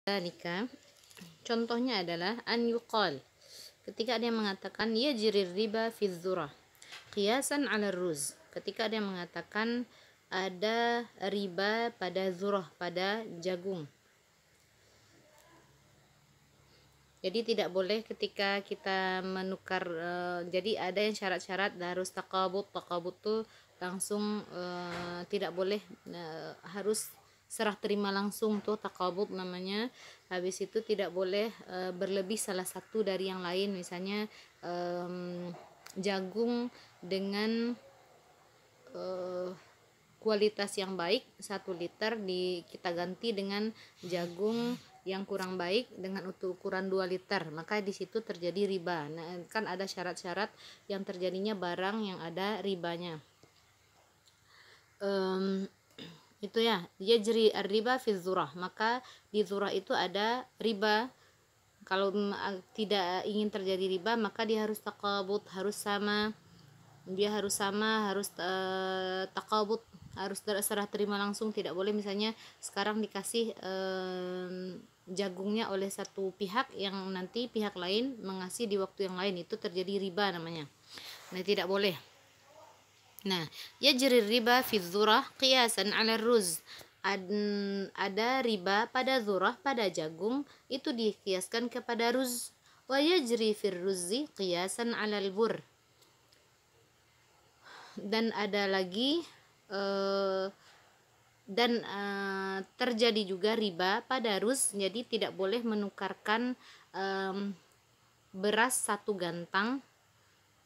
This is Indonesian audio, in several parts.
Dalika, contohnya adalah an yuqal, ketika ada yang mengatakan yajri riba fi dzurah qiyasan 'ala ruz, ketika ada yang mengatakan ada riba pada dzurah, pada jagung. Jadi tidak boleh ketika kita menukar, jadi ada yang syarat-syarat harus taqabud. Taqabud tuh langsung, tidak boleh, harus serah terima langsung, tuh taqabud namanya. Habis itu tidak boleh berlebih salah satu dari yang lain, misalnya jagung dengan kualitas yang baik 1 liter kita ganti dengan jagung yang kurang baik dengan ukuran 2 liter, maka di situ terjadi riba. Nah, kan ada syarat-syarat yang terjadinya barang yang ada ribanya. Itu ya, yajri ar-riba fi dzurah, maka di dzurah itu ada riba. Kalau tidak ingin terjadi riba, maka dia harus taqabud, harus sama, harus taqabud, harus serah terima langsung. Tidak boleh misalnya sekarang dikasih jagungnya oleh satu pihak, yang nanti pihak lain mengasih di waktu yang lain, itu terjadi riba namanya. Nah, tidak boleh. Nah, yajri riba fi dzurah qiyasan 'ala ruz, ada riba pada dzurah, pada jagung, itu dikiaskan kepada ruz. Wa yajri fir ruzzi qiyasan 'ala al-bur, dan ada lagi terjadi juga riba pada ruz. Jadi tidak boleh menukarkan beras 1 gantang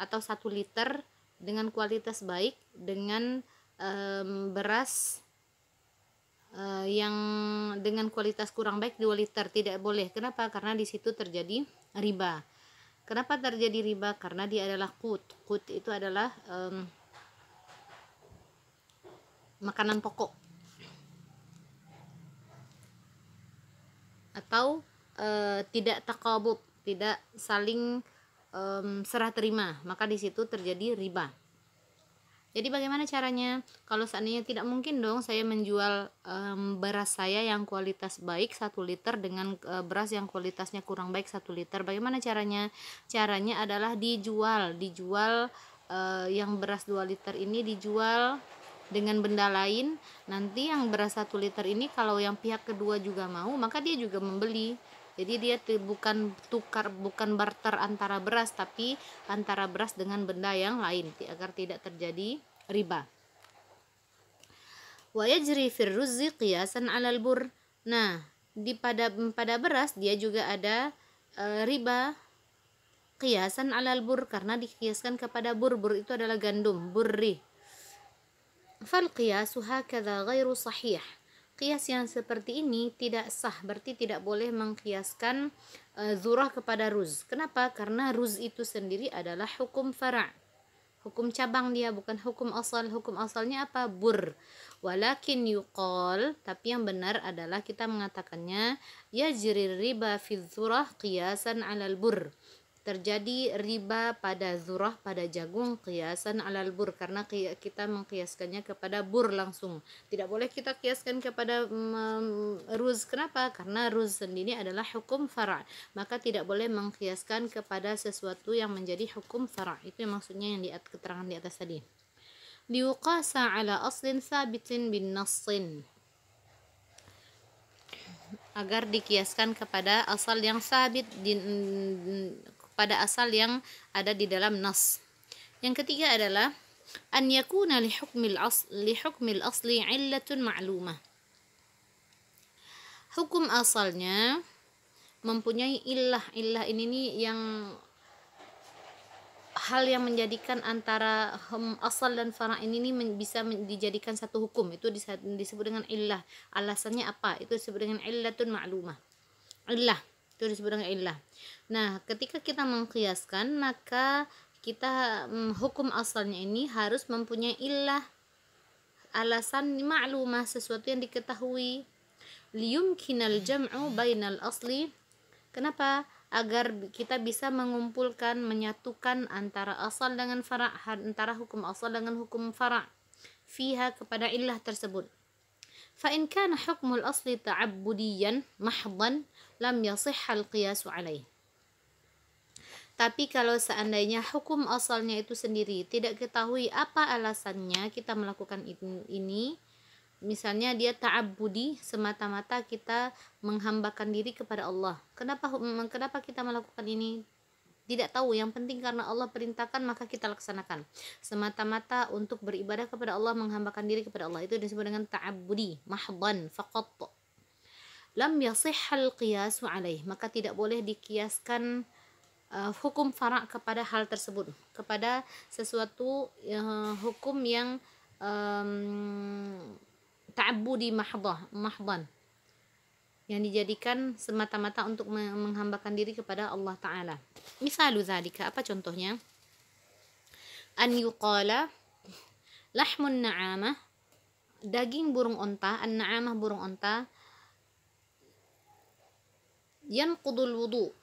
atau 1 liter dengan kualitas baik dengan beras yang dengan kualitas kurang baik 2 liter, tidak boleh. Kenapa? Karena di situ terjadi riba. Kenapa terjadi riba? Karena dia adalah qut. Qut itu adalah makanan pokok, atau tidak taqabud, tidak saling serah terima, maka di situ terjadi riba. Jadi bagaimana caranya? Kalau seandainya tidak mungkin dong saya menjual beras saya yang kualitas baik 1 liter dengan beras yang kualitasnya kurang baik 1 liter. Bagaimana caranya? Caranya adalah dijual yang beras 2 liter ini dijual dengan benda lain. Nanti yang beras 1 liter ini kalau yang pihak kedua juga mau, maka dia juga membeli. Jadi dia bukan tukar, bukan barter antara beras, tapi antara beras dengan benda yang lain, agar tidak terjadi riba. Wa yajri fir ruzzi qiyasan 'alal bur. Nah, pada beras dia juga ada riba qiyasan 'alal bur, karena dikiaskan kepada bur. Bur itu adalah gandum, burri. Fal qiyasu hakadha ghairu sahih. Qiyas yang seperti ini tidak sah, berarti tidak boleh mengkiaskan dzurah kepada ruz. Kenapa? Karena ruz itu sendiri adalah hukum fara', hukum cabang, dia bukan hukum asal. Hukum asalnya apa? Bur. Walakin yuqal, tapi yang benar adalah kita mengatakannya yajri riba fi dzurah qiyasan 'alal bur. Terjadi riba pada dzurah, pada jagung, qiyasan 'alal bur, karena kita mengkiaskannya kepada bur langsung. Tidak boleh kita kiaskan kepada ruz. Kenapa? Karena ruz sendiri adalah hukum fara', maka tidak boleh mengkiaskan kepada sesuatu yang menjadi hukum fara'. Itu yang maksudnya yang keterangan di atas tadi. Liuqasa 'ala aslin sabitin bin nassin, agar dikiaskan kepada asal yang sabit, pada asal yang ada di dalam nas. Yang ketiga adalah an yakuna li hukmil asli 'illatun ma'lumah. Hukum asalnya mempunyai illah. Illah ini nih yang hal yang menjadikan antara asal dan fara' ini nih bisa dijadikan satu hukum. Itu disebut dengan illah. Alasannya apa? Itu disebut dengan illatun ma'lumah. Illah itu disebut dengan illah. Nah, ketika kita mengkiaskan, maka kita hukum asalnya ini harus mempunyai illah, alasan ma'lumah, sesuatu yang diketahui. Liyumkinal jam'u bainal asli. Kenapa? Agar kita bisa mengumpulkan, menyatukan antara asal dengan fara', antara hukum asal dengan hukum fara', fiha, kepada illah tersebut. fa in kana hukmul asli ta'abbudiyan mahdhan lam yasihha al-qiyas alaih. Tapi kalau seandainya hukum asalnya itu sendiri tidak ketahui apa alasannya kita melakukan ini, misalnya dia ta'abbudi, semata-mata kita menghambakan diri kepada Allah. Kenapa kita melakukan ini? Tidak tahu, yang penting karena Allah perintahkan maka kita laksanakan. Semata-mata untuk beribadah kepada Allah, menghambakan diri kepada Allah, itu disebut dengan ta'abbudi mahdhan faqat. Lam yasihhal qiyasu alaih, maka tidak boleh dikiaskan hukum fara' kepada hal tersebut, kepada sesuatu hukum yang ta'abbudi mahdhan, yang dijadikan semata-mata untuk menghambakan diri kepada Allah Ta'ala. Misalu dzalika, apa contohnya? An yuqala lahmun na'amah, daging burung onta, an-na'amah burung onta, yanqudul wudu,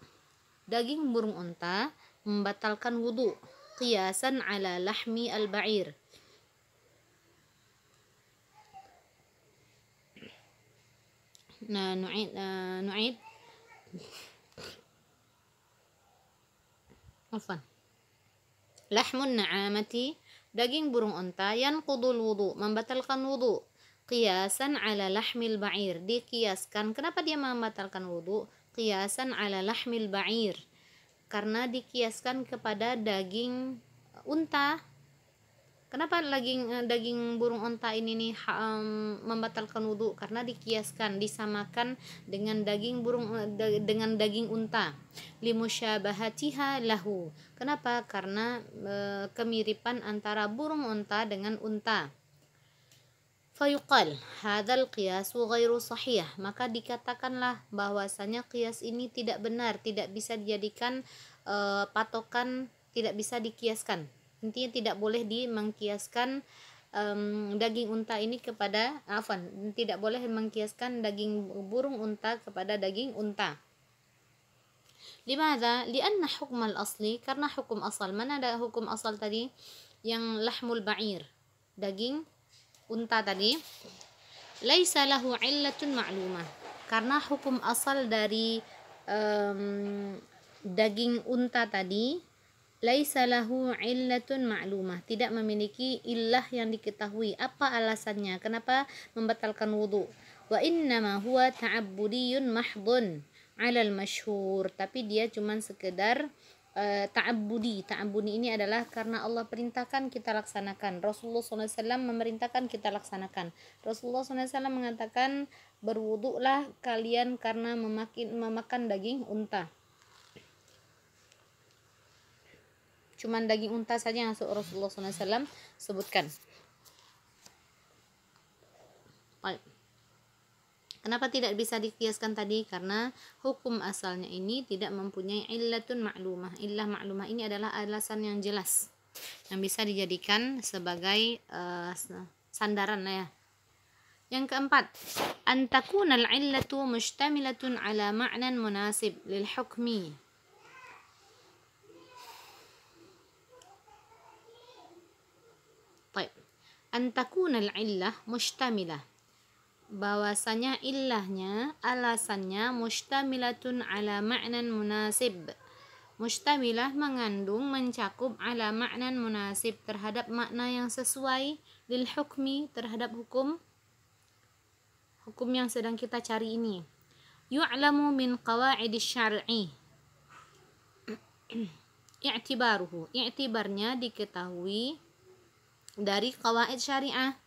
daging burung onta membatalkan wudu, qiyasan ala lahmi al-ba'ir. Nah, nu'id afwan. Lahmun na'amati, daging burung onta, yanqudul wudu, membatalkan wudu, qiyasan ala lahmil ba'ir, dikiaskan. Kenapa dia membatalkan wudu? Qiyasan ala lahmil ba'ir, karena dikiaskan kepada daging unta. Kenapa daging burung onta ini nih membatalkan wudu? Karena dikiaskan, disamakan dengan daging dengan daging unta. Limusyabahatiha lahu. Kenapa? Karena kemiripan antara burung onta dengan unta. Fayuqal hadzal qiyasu ghairu sahih, maka dikatakanlah bahwasanya qiyas ini tidak benar, tidak bisa dijadikan patokan, tidak bisa dikiaskan. Intinya tidak boleh mengkiaskan daging unta ini kepada tidak boleh mengkiaskan daging burung unta kepada daging unta. Limadha? Lianna hukmal asli, karena hukum asal. Mana ada hukum asal tadi? Yang lahmul ba'ir, daging unta tadi, laisa lahu illatun ma'lumah, karena hukum asal dari daging unta tadi, laisa lahu illatun ma'lumah, tidak memiliki illah yang diketahui. Apa alasannya? Kenapa membatalkan wudu? Wa innama huwa ta'abbudiyun mahdhun 'alal masyhur, tapi dia cuman sekedar ta'abbudi. Ta'abbudi ini adalah karena Allah perintahkan kita laksanakan. Rasulullah SAW memerintahkan kita laksanakan. Rasulullah SAW mengatakan, berwuduklah kalian karena memakan daging unta. Cuman daging unta saja yang Rasulullah SAW sebutkan. Baik. Kenapa tidak bisa dikiaskan tadi? Karena hukum asalnya ini tidak mempunyai illatun ma'lumah. Illah ma'lumah ini adalah alasan yang jelas, yang bisa dijadikan sebagai sandaran ya. Yang keempat, an takunal illatu mustamilatun ala ma'nan munasib lil hukmi. Baik. An takunal illah mustamilah, bahwasanya illahnya, alasannya, mustamilatun ala ma'nan munasib. Mustamilah mengandung, mencakup, ala ma'nan munasib, terhadap makna yang sesuai, lil hukmi, terhadap hukum yang sedang kita cari ini. Yu'lamu min qawaidis syar'i, i'tibaruhu, i'tibarnya diketahui dari qawaid syariah,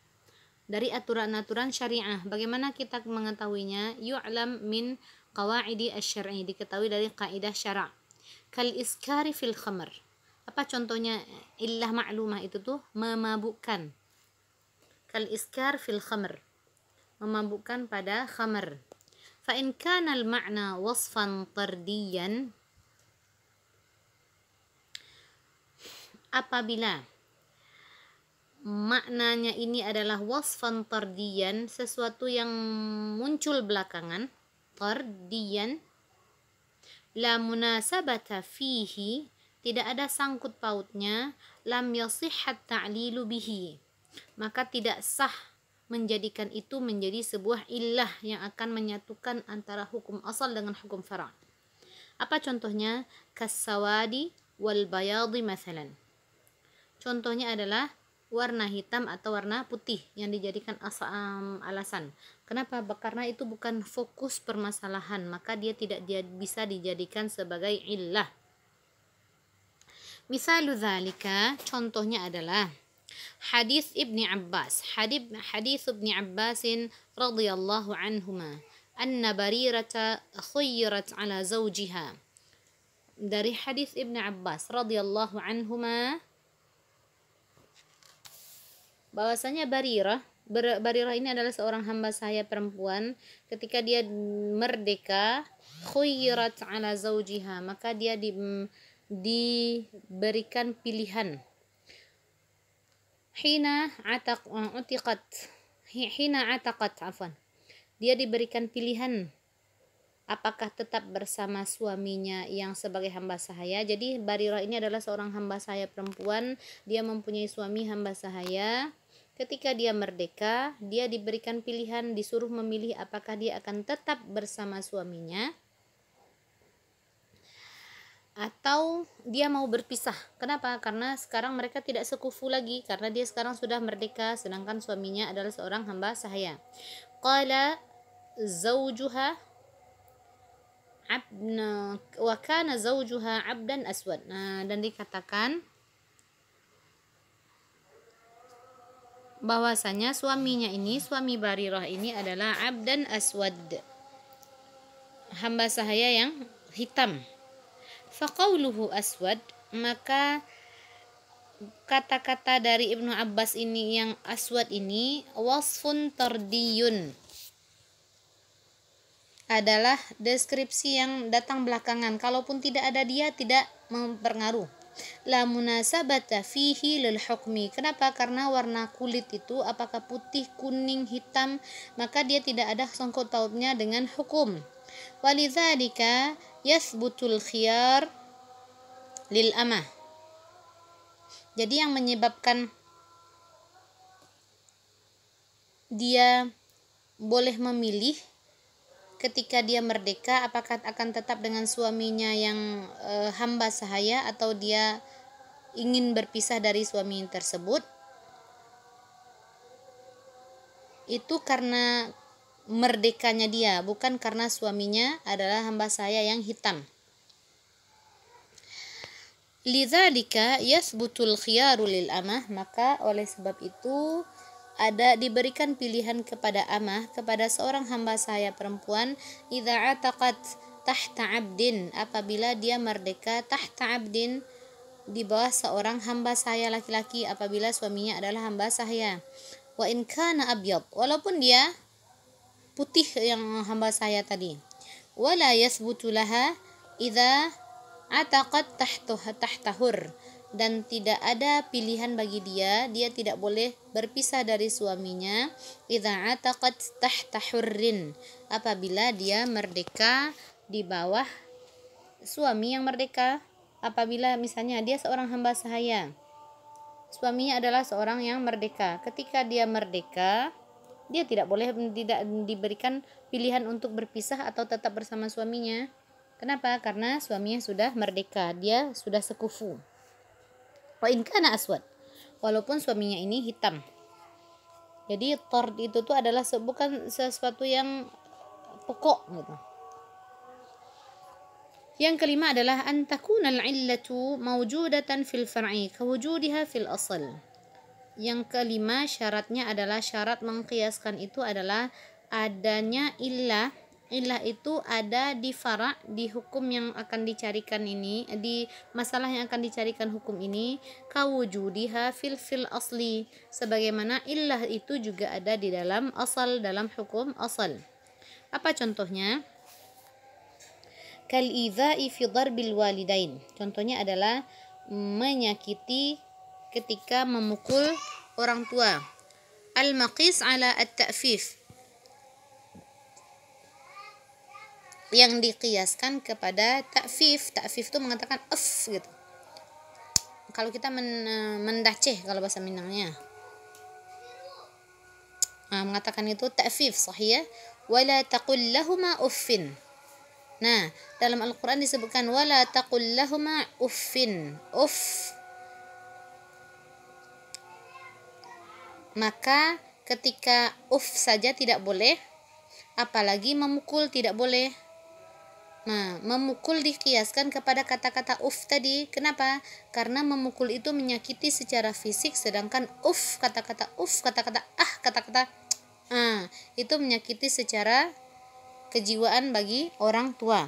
dari aturan-aturan syariah. Bagaimana kita mengetahuinya? Yu'lam min qawaidi asy-syar'i, diketahui dari kaidah syara'. Kal iskari fil khamr. Apa contohnya illah ma'lumah itu tuh? Memabukkan. Kal iskar fil khamr, memabukkan pada khamr. Fa in kana al ma'na wasfan tardiyan, apabila maknanya ini adalah wasfan tardiyan, sesuatu yang muncul belakangan, tardiyan, la munasabata fihi, tidak ada sangkut pautnya, lam yasihhat ta'lilu bihi, maka tidak sah menjadikan itu menjadi sebuah illah yang akan menyatukan antara hukum asal dengan hukum fara'. Apa contohnya? Kasawadi wal bayadi mathalan. Contohnya adalah warna hitam atau warna putih yang dijadikan alasan. Kenapa? Karena itu bukan fokus permasalahan, maka dia tidak bisa dijadikan sebagai illah. Misalu dzalika, contohnya adalah hadis Ibni Abbas. Hadis Ibni Abbasin radhiyallahu anhuma anna Barirata khuyyirat ala zawjiha. Dari hadis Ibni Abbas radhiyallahu anhuma bahwasanya Barirah ini adalah seorang hamba sahaya perempuan, ketika dia merdeka, khuyyirat ala zawjiha, maka dia diberikan pilihan. Hina ataqat, dia diberikan pilihan apakah tetap bersama suaminya yang sebagai hamba sahaya. Jadi Barirah ini adalah seorang hamba sahaya perempuan, dia mempunyai suami hamba sahaya. Ketika dia merdeka, dia diberikan pilihan, disuruh memilih apakah dia akan tetap bersama suaminya atau dia mau berpisah. Kenapa? Karena sekarang mereka tidak sekufu lagi, karena dia sekarang sudah merdeka sedangkan suaminya adalah seorang hamba sahaya. Qala zawjuha wa kana zawjuha 'abdan aswad. Dan dikatakan bahwasanya suaminya ini, suami Barirah ini adalah 'abdan aswad, hamba sahaya yang hitam. Faqauluhu aswad, maka kata-kata dari Ibnu Abbas ini yang aswad ini wasfun tardiyun, adalah deskripsi yang datang belakangan. Kalaupun tidak ada dia, tidak mempengaruh. La munasabata fihi lil hukmi. Kenapa? Karena warna kulit itu apakah putih, kuning, hitam, maka dia tidak ada sangkut pautnya dengan hukum. Walidzalika yathbutul khiyar lil amah. Jadi yang menyebabkan dia boleh memilih ketika dia merdeka apakah akan tetap dengan suaminya yang hamba sahaya atau dia ingin berpisah dari suami tersebut, itu karena merdekanya dia, bukan karena suaminya adalah hamba sahaya yang hitam. Lidzalika yathbutul khiyaru lil amah, maka oleh sebab itu ada diberikan pilihan kepada amah, kepada seorang hamba sahaya perempuan, idza ataqat tahta 'abdin, apabila dia merdeka tahta 'abdin, di bawah seorang hamba sahaya laki-laki apabila suaminya adalah hamba sahaya. Wa in kana abyad, walaupun dia putih yang hamba sahaya tadi. Wala yathbutu laha idza ataqat tahtahur, dan tidak ada pilihan bagi dia tidak boleh berpisah dari suaminya idza ataqat tahta hurrin, apabila dia merdeka di bawah suami yang merdeka. Apabila misalnya dia seorang hamba sahaya, suaminya adalah seorang yang merdeka, ketika dia merdeka dia tidak diberikan pilihan untuk berpisah atau tetap bersama suaminya. Kenapa? Karena suaminya sudah merdeka, dia sudah sekufu. Wa in kana aswad, walaupun suaminya ini hitam. Jadi tord itu tuh adalah bukan sesuatu yang pokok gitu. Yang kelima adalah an takunal illatu mawjudatan fil far'i kawujudiha fil asl. Yang kelima syaratnya adalah, syarat mengkiaskan itu adalah adanya illah. Illah itu ada di fara', di hukum yang akan dicarikan ini, di masalah yang akan dicarikan hukum ini, kawujudiha fil asli, sebagaimana illah itu juga ada di dalam asal, dalam hukum asal. Apa contohnya? Kal idza'i fi darbil walidain. Contohnya adalah menyakiti ketika memukul orang tua. Al maqis ala at-ta'fif, yang dikiaskan kepada ta'fif. Ta'fif itu mengatakan gitu. Kalau kita mendaceh kalau bahasa Minangnya. mengatakan itu ta'fif, sahih ya. Wala taqul lahuma uffin. Nah, dalam Al-Qur'an disebutkan wala taqul lahuma uffin. Uff. Maka ketika uff saja tidak boleh, apalagi memukul tidak boleh. Nah, memukul dikiaskan kepada kata-kata uff tadi. Kenapa? Karena memukul itu menyakiti secara fisik, sedangkan uff, kata-kata uff, kata-kata kata-kata itu menyakiti secara kejiwaan bagi orang tua.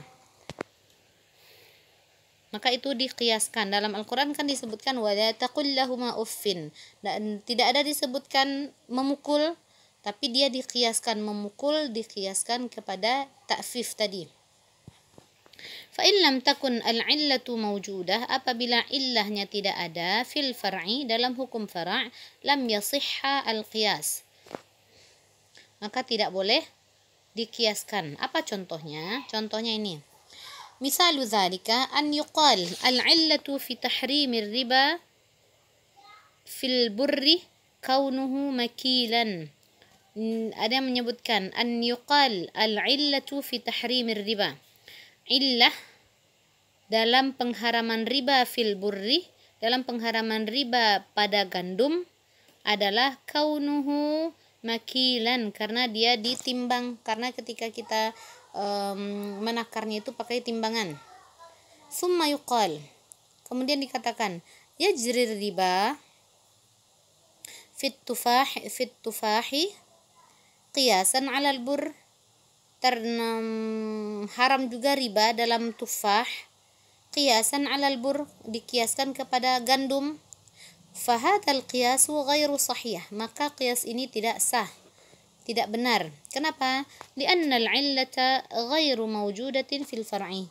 Maka itu dikiaskan. Dalam Al-Quran kan disebutkan wala taqul lahuma uffin, dan tidak ada disebutkan memukul, tapi dia dikiaskan memukul, dikiaskan kepada ta'fif tadi. Fa in lam takun al-illatu mawjudah, apabila illahnya tidak ada fil far'i, dalam hukum fara', lam yasihha al-qiyas, maka tidak boleh dikiaskan. Apa contohnya? Contohnya ini. Misalu dzalika an yuqal al-illatu fi tahrimir riba fil burri kaunuhu makilan. Ada yang menyebutkan an yuqal al-illatu fi tahrimir riba. Illah dalam pengharaman riba fil burri, dalam pengharaman riba pada gandum adalah kaunuhu makilan, karena dia ditimbang, karena ketika kita menakarnya itu pakai timbangan. Summa yuqal, kemudian dikatakan yajri riba fit tufahi qiyasan 'alal bur, haram juga riba dalam tufah qiyasan 'alal bur, dikiaskan kepada gandum. Fahadzal qiyasu ghairu sahih, maka qiyas ini tidak sah, tidak benar. Kenapa? Li'anna al-'illata ghairu mawjudatin fil far'i.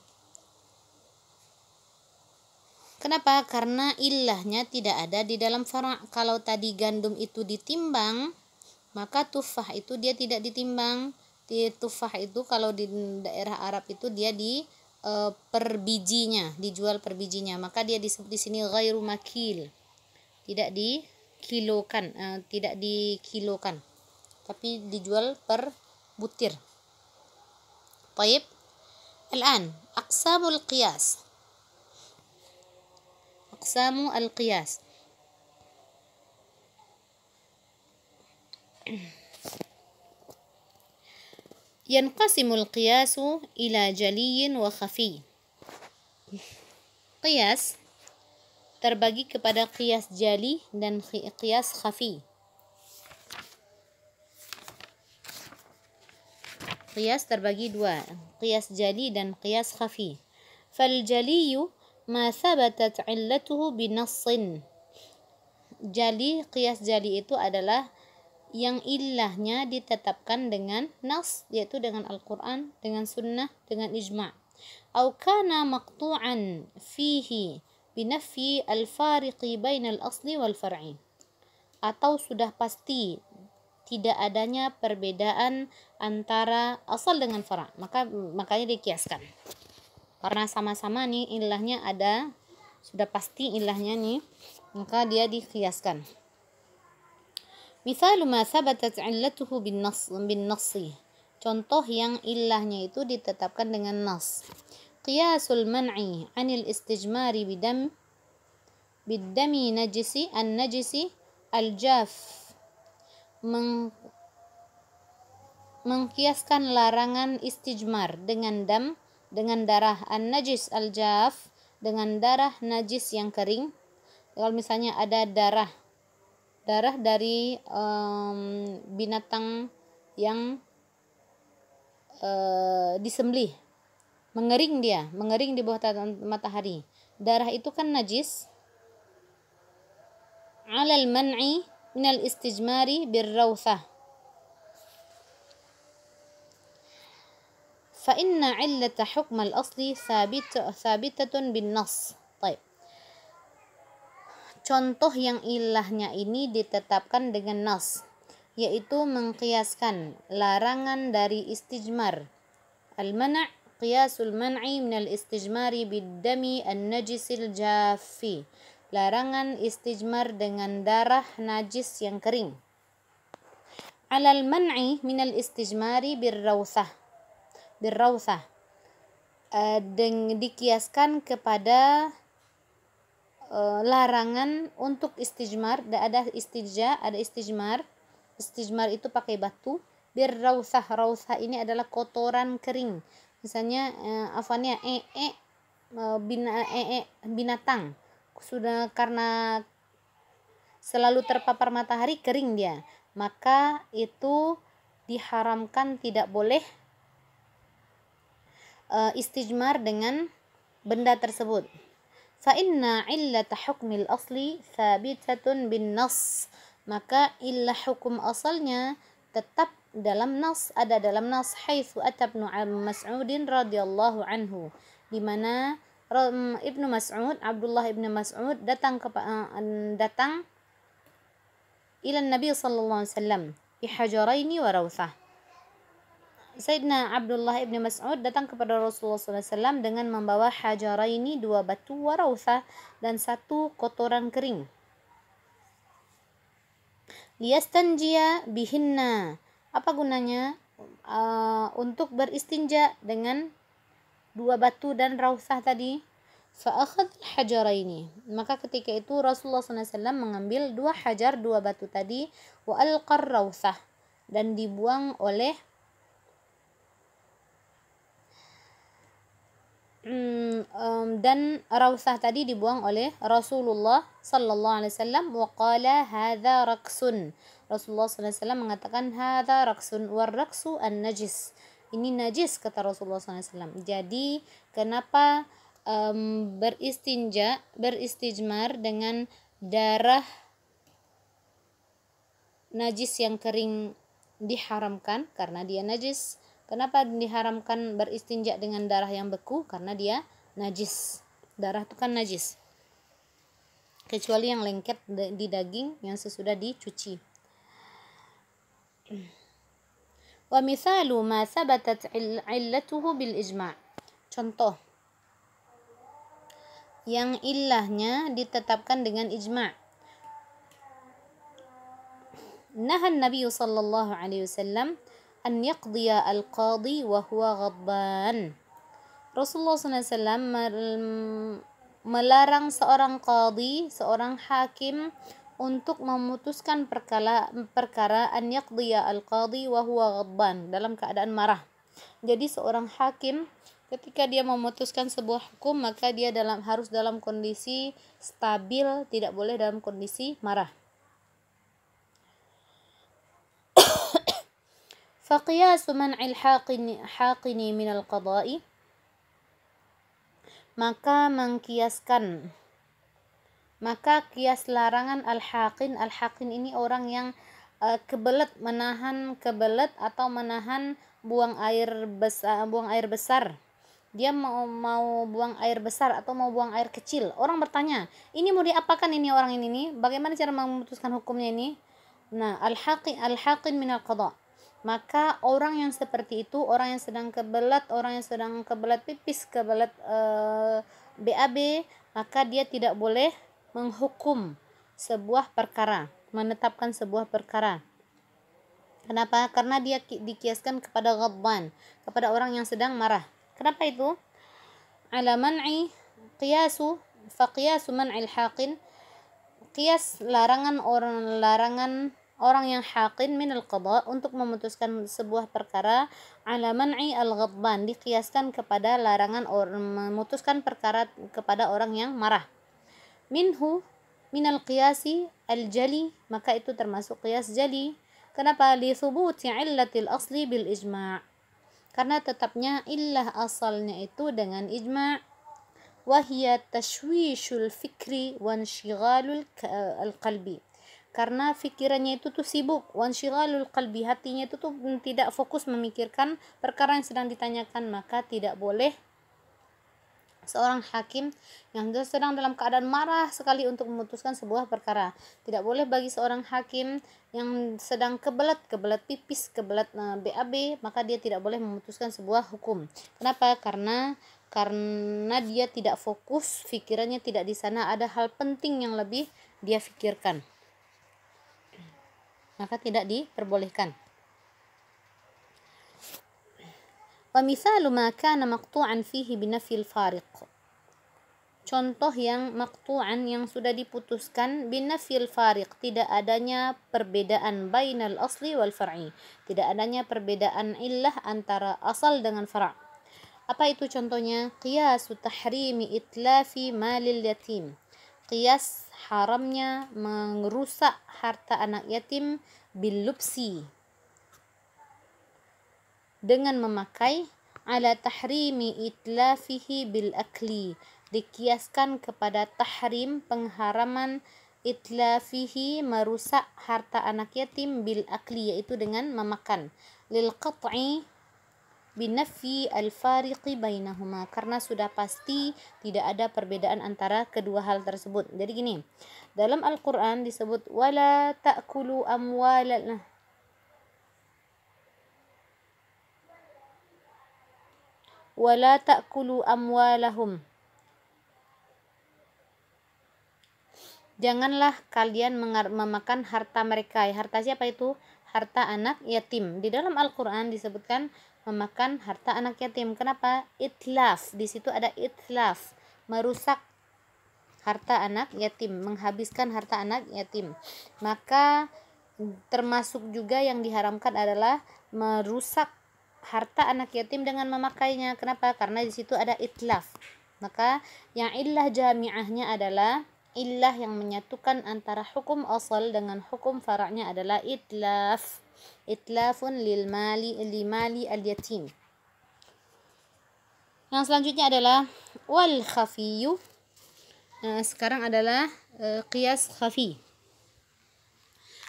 Kenapa? Karena ilahnya tidak ada di dalam fara'. Kalau tadi gandum itu ditimbang, maka tufah itu dia tidak ditimbang. Di tufah itu kalau di daerah Arab itu dia di per bijinya, dijual per bijinya, maka dia disebut di sini ghairu makil, tidak dikilokan, tapi dijual per butir. Baik. Al-an aqsamul qiyas. Aqsamu al-qiyas. Yanqasimul qiyasu ila jaliyin wa khafi. Qiyas terbagi kepada qiyas jali dan qiyas khafi. Qiyas terbagi dua, qiyas jali dan qiyas khafi. Fal jaliyu ma thabatat 'illatuhu binassin. Jali, qiyas jali itu adalah yang ilahnya ditetapkan dengan nas, yaitu dengan Al-Quran, dengan sunnah, dengan ijma'. Au kana maqtu'an fihi binafyi al-fariqi bainal asli wal far'i, atau sudah pasti tidak adanya perbedaan antara asal dengan fara', makanya dikiaskan. Karena sama-sama nih ilahnya ada, sudah pasti ilahnya nih, maka dia dikiaskan. Misalu ma thabatat 'illatuhu bin nassi. Contoh yang ilahnya itu ditetapkan dengan nas. Qiyasul man'i 'anil istijmari bidami najisi an-najisi al-jaf. Mengkiaskan larangan istijmar dengan darah an-najis al-jaf, dengan darah najis yang kering. Kalau misalnya ada darah dari binatang yang disembelih, mengering di bawah matahari, darah itu kan najis. 'Alal man'i minal istijmari birrawthah, fa inna 'illata hukm al-asli thabitatun bin nas. Baik. Contoh yang ilahnya ini ditetapkan dengan nas, yaitu mengkiaskan larangan dari istijmar. Al-man' qiyasul man'i minal istijmari bid-dami an-najisil jaffi. Larangan istijmar dengan darah najis yang kering. 'alal man'i minal istijmari birrawthah. Dikiaskan kepada larangan untuk istijmar. Ada istijmar. Istijmar itu pakai batu. Rawthah ini adalah kotoran kering. Misalnya binatang sudah karena selalu terpapar matahari kering dia, maka itu diharamkan, tidak boleh istijmar dengan benda tersebut. Fa inna illata hukmil asli thabitatun bin nas, maka illah hukum asalnya tetap dalam nas, ada dalam nas. Haitsu atabnu Mas'udin radhiyallahu anhu, di mana Ibnu Mas'ud, Abdullah Ibnu Mas'ud datang ila Nabi sallallahu alaihi wasallam bi hajaraini wa rawthah. Sayyidina Abdullah Ibnu Mas'ud datang kepada Rasulullah sallallahu alaihi wasallam dengan membawa hajaraini, 2 batu, wa rawthah, dan 1 kotoran kering. Liyastanjiya bihinna, apa gunanya? Untuk beristinja dengan 2 batu dan rawthah tadi. Fa'akhadh al-hajaraini, maka ketika itu Rasulullah SAW mengambil 2 hajar, 2 batu tadi, wa alqar rawthah, dan dibuang oleh dan rawthah tadi dibuang oleh Rasulullah sallallahu alaihi wasallam. Wa qala hadza raqsun, Rasulullah sallallahu alaihi wasallam mengatakan hadza raqsun, war raqsu an-najis, ini najis kata Rasulullah sallallahu alaihi wasallam. Jadi kenapa beristijmar dengan darah najis yang kering diharamkan? Karena dia najis. Kenapa diharamkan beristinja dengan darah yang beku? Karena dia najis. Darah itu kan najis, kecuali yang lengket di daging yang sesudah dicuci. Wa mithalu ma thabatat illatuhu bil ijma', contoh yang ilahnya ditetapkan dengan ijma'. Nahan Nabi sallallahu alaihi wasallam an yaqdiya al-qadi wa huwa ghadban. Rasulullah SAW melarang seorang qadi, seorang hakim, untuk memutuskan perkara an yaqdiya al-qadi wa huwa ghadban, dalam keadaan marah. Jadi seorang hakim ketika dia memutuskan sebuah hukum, maka dia harus dalam kondisi stabil, tidak boleh dalam kondisi marah. Faqiyasu man'il haqini minal qada'i, maka kias larangan al-haqin ini orang yang kebelet, menahan kebelet atau menahan buang air besar. Dia mau buang air besar atau mau buang air kecil. Orang bertanya, ini mau diapakan ini orang ini? Bagaimana cara memutuskan hukumnya ini? Nah, al-haqin minal qada'. Maka orang yang seperti itu, orang yang sedang kebelet, pipis, kebelet BAB, maka dia tidak boleh menghukum sebuah perkara, menetapkan sebuah perkara. Kenapa? Karena dia dikiaskan kepada ghadban, kepada orang yang sedang marah. Kenapa itu? Ala man'i qiyasu man'il haqin, qiyas larangan orang yang haqin minal qada, untuk memutuskan sebuah perkara, ala man'i al-ghadban, dikiaskan kepada larangan memutuskan perkara kepada orang yang marah. Minal qiyasi al-jali, maka itu termasuk qiyas jali. Kenapa? Li thubuti illatil asli bil ijma', karena tetapnya illah asalnya itu dengan ijma'. Wahiyya tashwishul fikri wa inshighalul qalbi, karena fikirannya itu tuh sibuk, wansyighalul qalbi, hatinya itu tuh tidak fokus memikirkan perkara yang sedang ditanyakan. Maka tidak boleh seorang hakim yang sedang dalam keadaan marah sekali untuk memutuskan sebuah perkara. Tidak boleh bagi seorang hakim yang sedang kebelet pipis, kebelet BAB, maka dia tidak boleh memutuskan sebuah hukum. Kenapa? Karena dia tidak fokus, pikirannya tidak di sana, ada hal penting yang lebih dia pikirkan. maka tidak diperbolehkan. Wa mithalu ma kana maqtu'an fihi binafyil fariq. Contoh yang maqtu'an yang sudah diputuskan binafyil fariq, tidak adanya perbedaan bainal asli wal far'i, tidak adanya perbedaan illah antara asal dengan fara'. Apa itu contohnya? Qiyasu tahrimi itlafi malil yatim. Qiyas haramnya merusak harta anak yatim bil lubsi, dengan memakai, ala tahrimi itlafihi bil akli, dikiaskan kepada tahrim, pengharaman, itlafihi, merusak harta anak yatim, bil akli, yaitu dengan memakan, lil qat'i binafyi al fariqi bainahuma, karena sudah pasti tidak ada perbedaan antara kedua hal tersebut. Jadi gini, dalam Al-Quran disebut wala ta'kulu amwalana, wala ta'kulu amwalahum, janganlah kalian memakan harta mereka. Harta siapa itu? Harta anak yatim. Di dalam Al-Quran disebutkan memakan harta anak yatim. Kenapa? Itlaf. Di situ ada itlaf, merusak harta anak yatim, menghabiskan harta anak yatim. Maka termasuk juga yang diharamkan adalah merusak harta anak yatim dengan memakainya. Kenapa? Karena di situ ada itlaf. Maka yang illah jami'ahnya adalah illah yang menyatukan antara hukum asal dengan hukum fara'nya adalah itlaf. Itlafun lil mali al yatim. Yang selanjutnya adalah wal khafiyu. Sekarang adalah qiyas khafi.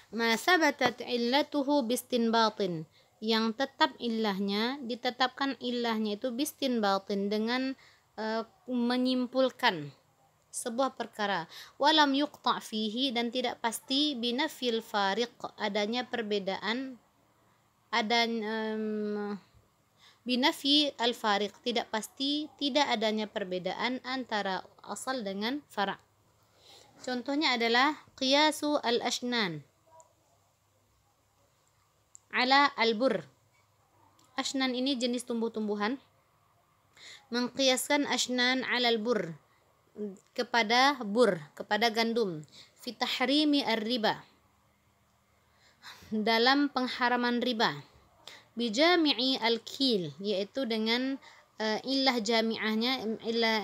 Ma sabatat illatuhu bistinbatin, yang tetap illahnya, ditetapkan illahnya itu bistinbatin, dengan menyimpulkan sebuah perkara. Walam yuqta' fihi, dan tidak pasti binafil fariq, adanya perbedaan, binafi al fariq, tidak pasti, tidak adanya perbedaan antara asal dengan fara'. Contohnya adalah qiyasu al ashnan ala al-bur. Ashnan ini jenis tumbuh-tumbuhan. Mengkiaskan ashnan ala al-bur, kepada bur, kepada gandum. Fi tahrimi ar-riba, dalam pengharaman riba. Bijami'i al-kil, yaitu dengan illah jami'ahnya. Illah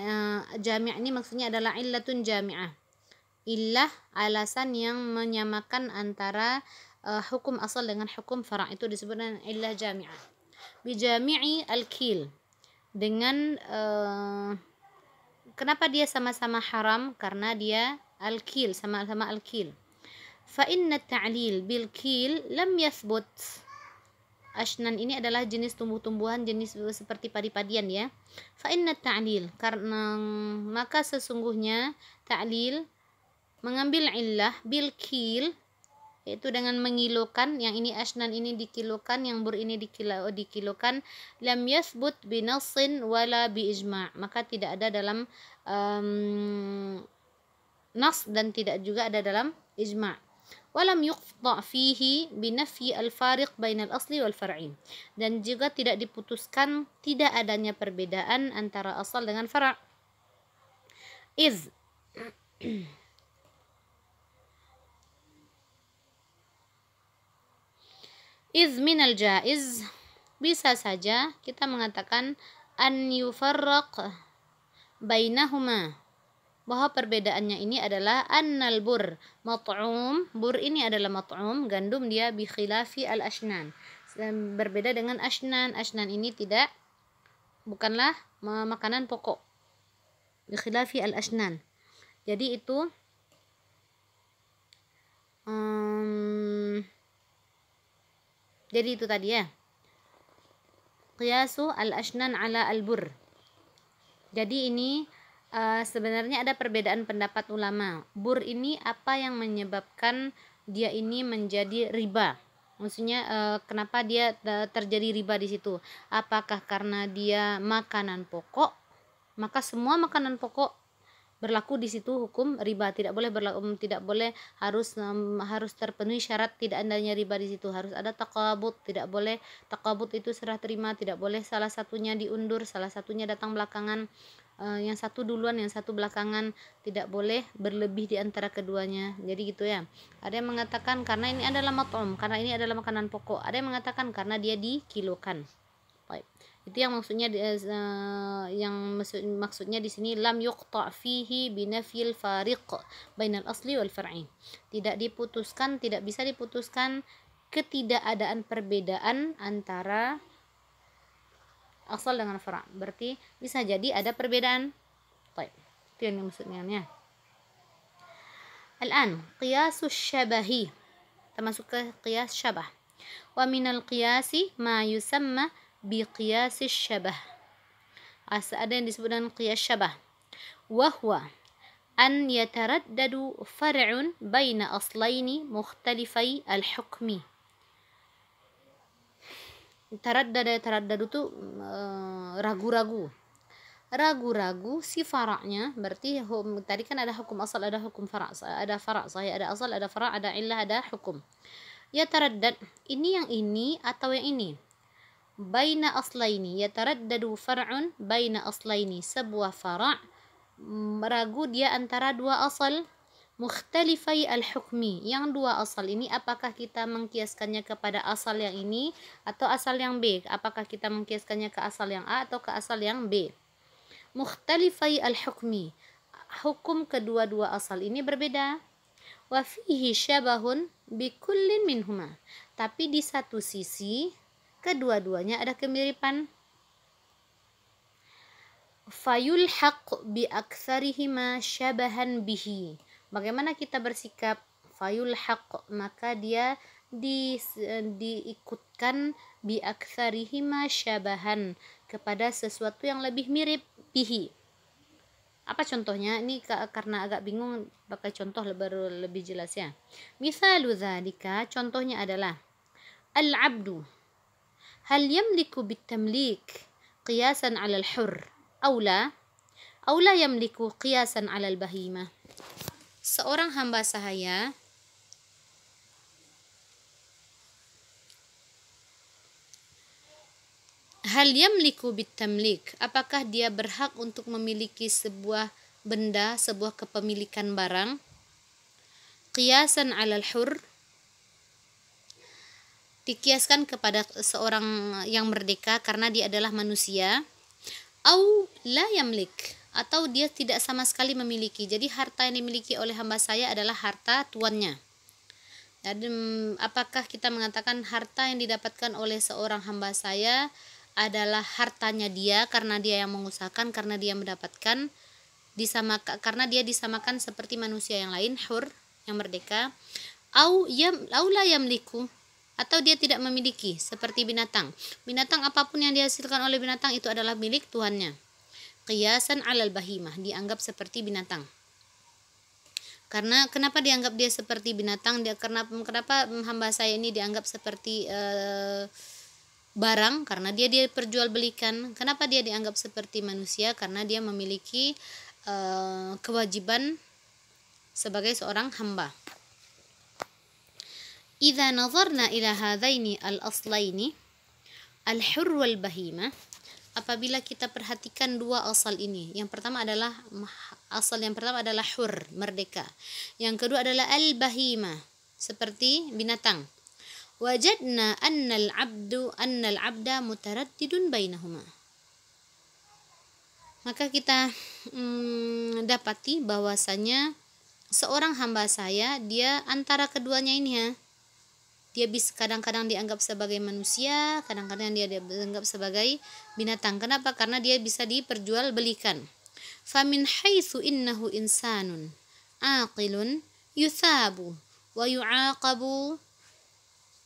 jami' ini maksudnya adalah illatun jami'ah, illah alasan yang menyamakan antara hukum asal dengan hukum fara', itu disebut dengan illah jami'ah. Bijami'i al-kil, dengan kenapa dia sama-sama haram? Karena dia al-kil, sama-sama al-kil. Fa inna ta'lil bil kil lam yathbut. Ashnan ini adalah jenis tumbuh-tumbuhan, jenis seperti padi-padian ya. Fa inna ta'lil, karena maka sesungguhnya ta'lil, mengambil illah bil kil, yaitu dengan mengilokan, yang ini ashnan ini dikilokan, yang bur ini dikilokan, lam yathbut binassin wala bi ijma', maka tidak ada dalam nas dan tidak juga ada dalam ijma'. Walam yuqta' fihi binafyi al-fariq bainal asli wal far'i, dan juga tidak diputuskan tidak adanya perbedaan antara asal dengan fara'. Iz minal jaiz, bisa saja kita mengatakan an yufarraq bainahuma, bahwa perbedaannya ini adalah annal bur mat'um, bur ini adalah mat'um, gandum dia, bi khilafi al ashnan, berbeda dengan ashnan. Ashnan ini bukanlah makanan pokok, bi khilafi al ashnan. Jadi itu tadi ya, qiyasu al-ashnan ala al-bur. Jadi ini sebenarnya ada perbedaan pendapat ulama. Bur ini apa yang menyebabkan dia ini menjadi riba? Maksudnya kenapa dia terjadi riba di situ? Apakah karena dia makanan pokok? Maka semua makanan pokok berlaku di situ hukum riba, tidak boleh harus terpenuhi syarat tidak adanya riba di situ, harus ada taqabud, tidak boleh taqabud itu serah terima, tidak boleh salah satunya diundur, salah satunya datang belakangan, yang satu duluan yang satu belakangan, tidak boleh berlebih di antara keduanya. Jadi gitu ya. Ada yang mengatakan karena ini adalah mat'um, karena ini adalah makanan pokok. Ada yang mengatakan karena dia dikilokan. Baik. Itu yang maksudnya maksudnya di sini lam yuqta' fihi binafil fariq bainal asli wal far'i. Tidak bisa diputuskan ketidakadaan perbedaan antara asal dengan fara'. Berarti bisa jadi ada perbedaan. Baik. Itu yang maksudnya. Al-an qiyasus syabahi, termasuk ke qiyas syabah. Wa minal qiyasi ma yusamma bi qiyasis syabah. Ada yang disebut dengan qiyas syabah. Wa huwa an yataraddadu far'un baina aslaini mukhtalifai al-hukmi. Taraddadu itu ragu-ragu si fara'nya. Berarti tadi kan ada hukum asal, ada hukum fara', ada fara' sahih, ada asal, ada fara', ada illah, ada hukum. Ya taraddad, ini yang ini atau yang ini. Baina aslaini, ya taraddadu far'un baina aslaini, sebuah fara' ragu dia antara dua asal, mukhtalifai al-hukmi, yang dua asal ini apakah kita mengkiaskannya kepada asal yang ini atau asal yang B, apakah kita mengkiaskannya ke asal yang A atau ke asal yang B. Mukhtalifai al-hukmi, hukum kedua-dua asal ini berbeda. Wa fihi syabahun bi kullin minhuma, tapi di satu sisi kedua-duanya ada kemiripan. Fayulhaq bi aktsarihima syabahan bihi, bagaimana kita bersikap? Fayulhaq, maka dia diikutkan bi aktsarihima syabahan, kepada sesuatu yang lebih mirip bihi. Apa contohnya? Ini karena agak bingung pakai contoh baru lebih jelas ya. Misalu dzalika, contohnya adalah al-'abdu hal yamliku bitamlik qiyasan 'ala al-hurr aw la yamliku qiyasan 'ala al-bahimah. Seorang hamba sahaya hal yamliku bitamlik, apakah dia berhak untuk memiliki sebuah benda, sebuah kepemilikan barang, qiyasan 'alal hurr, dikiaskan kepada seorang yang merdeka karena dia adalah manusia, au la yamlik, atau dia tidak sama sekali memiliki. Jadi harta yang dimiliki oleh hamba saya adalah harta tuannya. Jadi apakah kita mengatakan harta yang didapatkan oleh seorang hamba saya adalah hartanya dia karena dia yang mengusahakan, karena dia mendapatkan, karena dia disamakan seperti manusia yang lain, hur, yang merdeka, au la yamliku, atau dia tidak memiliki seperti binatang apapun yang dihasilkan oleh binatang itu adalah milik tuannya. Qiyasan 'alal bahimah, dianggap seperti binatang. Karena kenapa dianggap dia seperti binatang? Kenapa hamba saya ini dianggap seperti barang? Karena dia diperjualbelikan. Kenapa dia dianggap seperti manusia? Karena dia memiliki kewajiban sebagai seorang hamba. Idza nazarna ila hadaini al-aslaini al-hurr wal bahimah, apabila kita perhatikan dua asal ini, yang pertama adalah hur, merdeka, yang kedua adalah al-bahimah, seperti binatang, wajadna annal abda mutaraddidun bainahuma, maka kita dapati bahwasanya seorang hamba saya dia antara keduanya ini ya. Dia bisa kadang-kadang dianggap sebagai manusia, kadang-kadang dia dianggap sebagai binatang. Kenapa? Karena dia bisa diperjualbelikan. Famin haitsu innahu insanun aqilun yuthabu wa yu'aqabu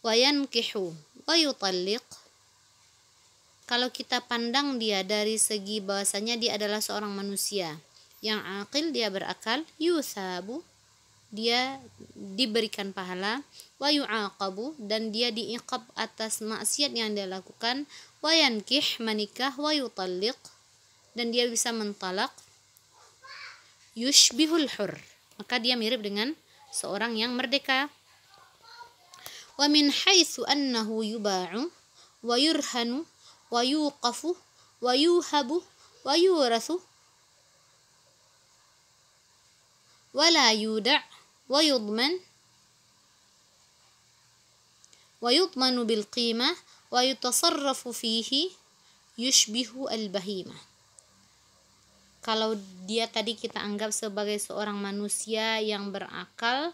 wa yankihu wa yutalliq. Kalau kita pandang dia dari segi bahwasanya dia adalah seorang manusia yang aqil, dia berakal, yuthabu, dia diberikan pahala, wa yu'aqabu, dan dia diiqab atas maksiat yang dia lakukan, wa yankih, menikah, wa yutalliq, dan dia bisa mentalak, yushbihul hur, maka dia mirip dengan seorang yang merdeka. Wa min haitsu annahu yuba'u wa yurhanu wa yuqafu wa yuhabu wa yurathu wa la yuda' wa yudmanu bil qimah wa yutasarrafu fihi yushbihu al bahimah. Kalau dia tadi kita anggap sebagai seorang manusia yang berakal,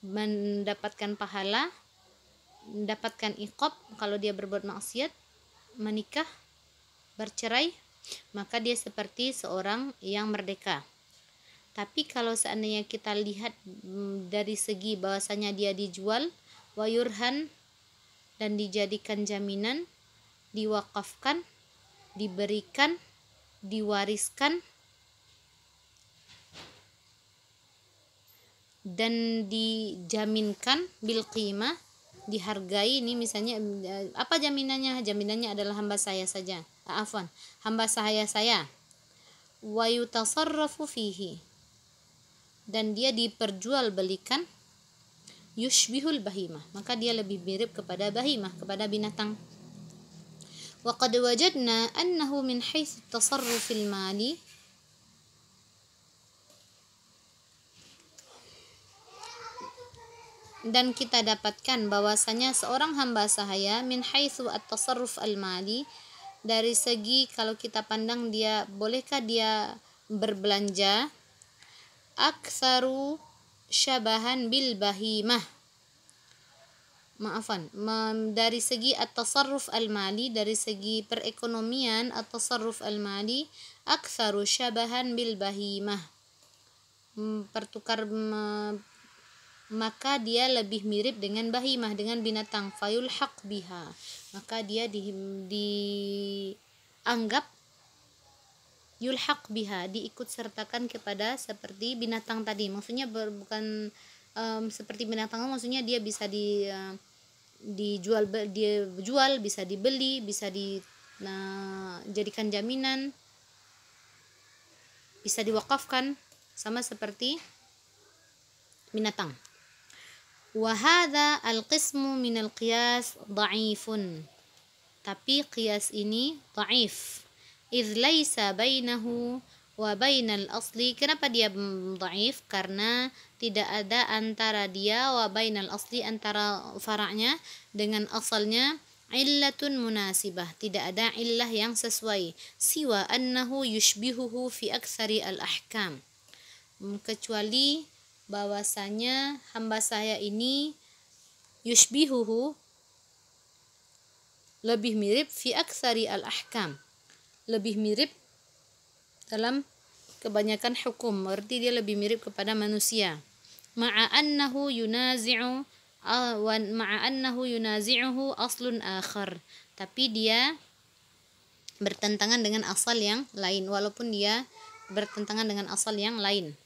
mendapatkan pahala, mendapatkan iqab kalau dia berbuat maksiat, menikah, bercerai, maka dia seperti seorang yang merdeka. Tapi kalau seandainya kita lihat dari segi bahwasanya dia dijual, wayurhan, dan dijadikan jaminan, diwakafkan, diberikan, diwariskan, dan dijaminkan bil qimah, dihargai. Ini misalnya apa jaminannya? Jaminannya adalah hamba saya saja. Hamba saya. Wa yutasarrafu fihi, dan dia diperjualbelikan, yushbihul bahimah, maka dia lebih mirip kepada bahimah, kepada binatang. Wa qad wajadna annahu min haitsu tasarrufil mali, dan kita dapatkan bahwasanya seorang hamba sahaya min haitsu at-tasarruf al-mali, dari segi kalau kita pandang dia bolehkah dia berbelanja, aktsaru syabahan bil bahimah, dari segi at-tasarruf al-mali, dari segi perekonomian, at-tasarruf al-mali aktsaru syabahan bil bahimah, maka dia lebih mirip dengan bahimah, dengan binatang. Fayulhaq biha, maka dia dianggap yulhaq biha, diikut sertakan kepada seperti binatang tadi. Maksudnya bukan seperti binatang, maksudnya dia bisa dijual, bisa dibeli, bisa dijadikan jaminan, bisa diwakafkan, sama seperti binatang. Wa hadza al-qismu min al-qiyas dha'ifun, tapi qiyas ini dhaif. Idz laisa bainahu wa bainal asli. Kenapa dia dhaif? Karena tidak ada antara dia wa bainal asli, antara fara'nya dengan asalnya, illatun munasibah, tidak ada illah yang sesuai, siwa annahu yushbihuhu fi aktsari al-ahkam, kecuali bahwasanya hamba saya ini yushbihuhu, lebih mirip, fi aktsari al-ahkam, lebih mirip dalam kebanyakan hukum, berarti dia lebih mirip kepada manusia. Ma'a annahu yunazi'uhu aslun akhar, tapi dia bertentangan dengan asal yang lain, walaupun dia bertentangan dengan asal yang lain.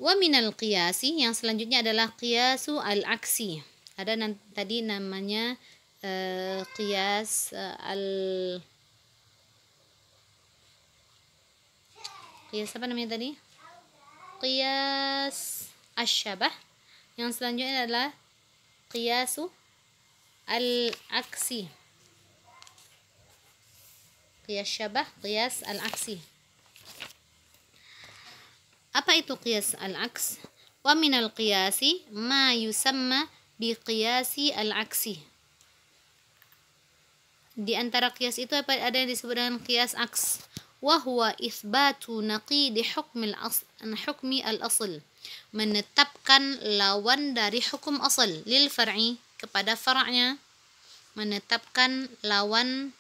Wa minal qiyasi, yang selanjutnya adalah qiyasu al-aksi. Ada tadi namanya qiyas qiyas apa namanya tadi? Qiyas asy-syabah. Yang selanjutnya adalah qiyasu al-aksi. Qiyas syabah, qiyas al-aksi. Apa itu qiyas al-aks? Wa minal qiyasi ma yusamma bi qiyasi al-aksi. Di antara qiyas itu ada yang disebut dengan qiyas aks. Wa huwa itsbatu naqidi hukmi al-asl, menetapkan lawan dari hukum asal, lil far'i, kepada far'nya. Menetapkan lawan,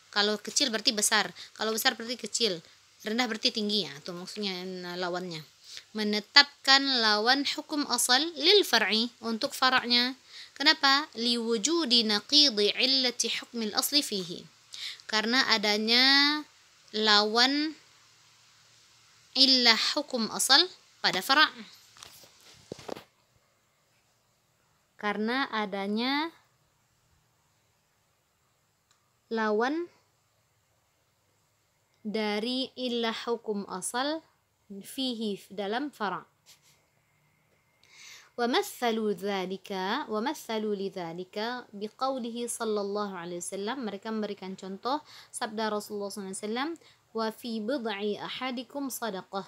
kalau kecil berarti besar, kalau besar berarti kecil, rendah berarti tinggi, ya itu maksudnya lawannya. Menetapkan lawan hukum asal lil far'i, untuk far'nya. Kenapa? Liwujudi naqidi illati hukmil asli fihi, karena adanya lawan illah hukum asal pada fara', karena adanya lawan dari illah hukum asal fihi dalam fara'. ومثلوا لذلك بقوله صلى الله عليه وسلم, mereka memberikan contoh sabda Rasulullah SAW, wa fi bid'i ahadikum sadaqah,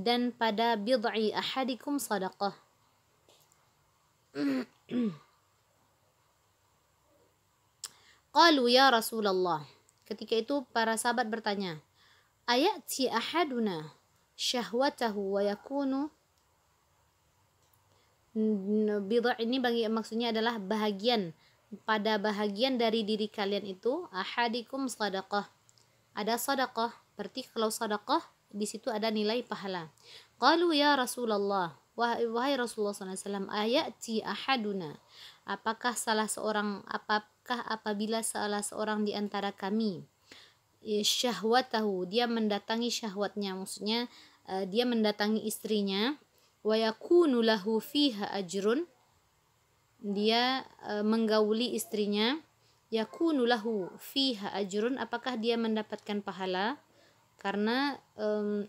dan pada bid'i ahadikum sadaqah. Qalu ya Rasulullah, ketika itu para sahabat bertanya, ayati ahaduna syahwatahu wa yakunu, bid'a ini maksudnya adalah bahagian, pada bahagian dari diri kalian itu ahadikum sadaqah, ada sadaqah, berarti kalau sadaqah di situ ada nilai pahala. Qalu ya Rasulullah, wahai Rasulullah SAW, ayati ahaduna, apakah apabila salah seorang di antara kami syahwatahu, dia mendatangi syahwatnya, maksudnya dia mendatangi istrinya, wa yakunu lahu fiha ajrun, dia menggauli istrinya, yakunu lahu fiha ajrun, apakah dia mendapatkan pahala karena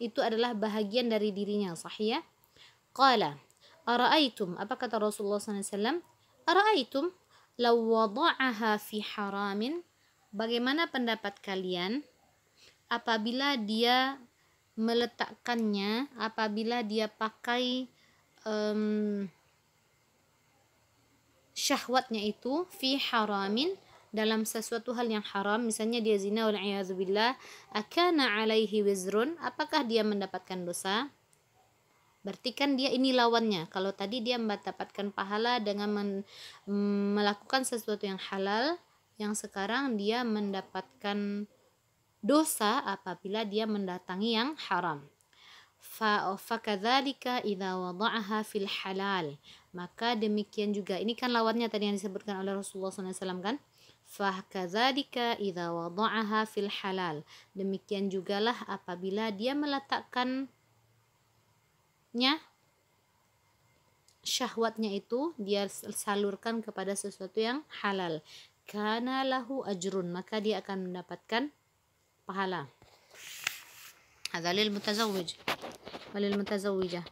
itu adalah bahagian dari dirinya, sahih ya? Qala ara'aitum, apa kata Rasulullah SAW, ara'aitum law wada'aha fi haramin, bagaimana pendapat kalian apabila dia meletakkannya, apabila dia pakai syahwatnya itu fi haramin, dalam sesuatu hal yang haram, misalnya dia zina wal a'yadzu billah, akana alaihi wizrun, apakah dia mendapatkan dosa? Berarti kan dia ini lawannya. Kalau tadi dia mendapatkan pahala dengan melakukan sesuatu yang halal, yang sekarang dia mendapatkan dosa apabila dia mendatangi yang haram. Fakadzalika idza wada'aha fil halal, maka demikian juga, ini kan lawannya tadi yang disebutkan oleh Rasulullah SAW kan, fakadzalika idza wada'aha fil halal, demikian jugalah apabila dia meletakkannya, syahwatnya itu dia salurkan kepada sesuatu yang halal, kana lahu ajrun, maka dia akan mendapatkan pahala. Hadza lil mutazawwij walil mutazawwijah.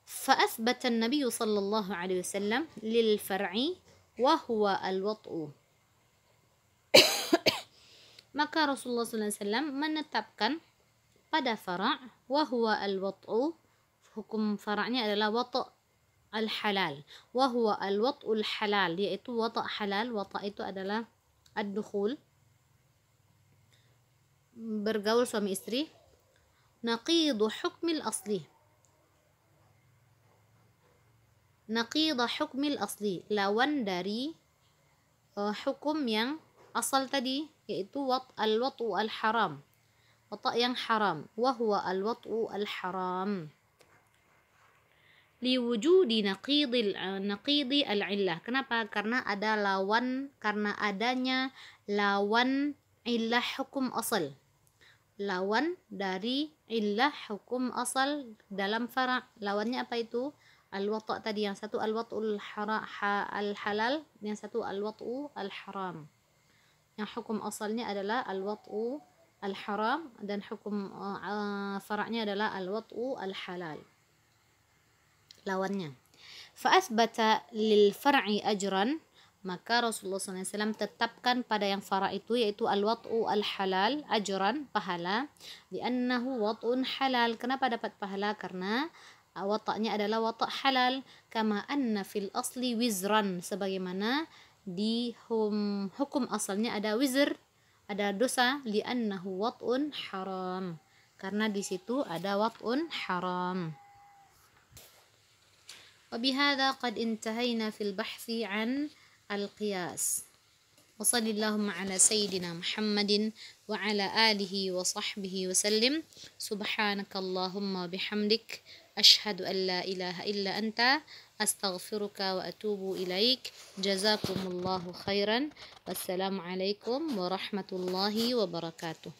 Fa athbata an-nabiy sallallahu alaihi wasallam lil far'i wa huwa al-wat'u. Maka Rasulullah SAW menetapkan pada fara' wa huwa al-wat'u, hukum fara'nya adalah wata' al-halal, wa huwa al-wat'ul halal, yaitu wata' halal. Wata' itu adalah ad-dukhul, bergaul suami istri. Naqidu hukmil asli, naqida hukmil asli, lawan dari hukum yang asal tadi, yaitu al-wat'u al-haram, wata' yang haram, wa huwa al-wat'u al-haram, liwujudi naqidi al-illah. Kenapa? Karena ada lawan, karena adanya lawan illah hukum asal, lawan dari illah hukum asal dalam fara'. Lawannya apa itu? Al-wata' tadi, yang satu al-wat'ul al-halal, yang satu al-wat'u al-haram. Yang hukum asalnya adalah al-wat'u al-haram dan hukum fara'nya adalah al-wat'u al-halal. Lawannya. Fa athbata lil far'i ajran, maka Rasulullah SAW tetapkan pada yang fara' itu, yaitu al-wat'u al-halal, ajran, pahala, li'annahu wat'un halal. Kenapa dapat pahala? Karena wata'nya adalah wata' halal. Kama anna fil asli wizran, sebagaimana di hukum asalnya ada wizr, ada dosa, li'annahu wat'un haram, karena di situ ada wat'un haram. Wabihada qad intahayna fil bahthi an al-qiyas. Wa sallallahu ala sayyidina Muhammadin wa ala alihi wa sahbihi wa sallim. Subhanakallahumma bihamdik, ashhadu an la ilaha illa anta, astaghfiruka wa atubu ilaik. Jazakumullahu khairan. Wassalamu alaikum warahmatullahi wabarakatuh.